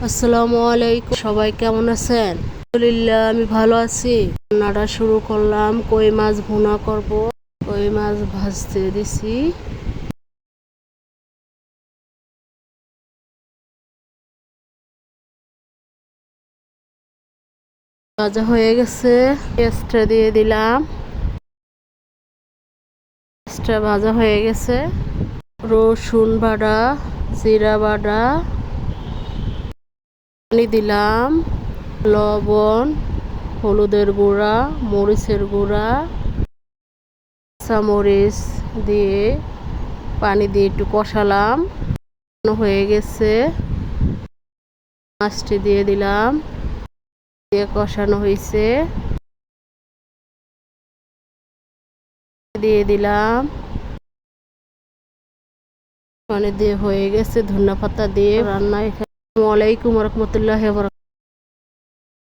আসসালামু আলাইকুম, সবাই কেমন আছেন? আলহামদুলিল্লাহ, আমি ভালো আছি। রান্নাটা শুরু করলাম। কই মাছ ভুনা করব। কই মাছ ভাজতে দিছি। ভাজা হয়ে গেছে, পেঁয়াজটা দিয়ে দিলাম। পেঁয়াজটা ভাজা হয়ে গেছে। রসুন বাটা, জিরা বাটা, পানি দিলাম, লবণ, হলুদের গুঁড়া, মরিচের গুঁড়া, কাঁচামরিচ দিয়ে পানি দিয়ে একটু কষালাম। হয়ে গেছে, মাছটি দিয়ে দিলাম, দিয়ে কষানো হয়েছে, দিয়ে দিলাম, মানে দিয়ে হয়ে গেছে। ধনিয়া পাতা দিয়ে রান্না। আসসালামু আলাইকুম রহমতুল্লাহ।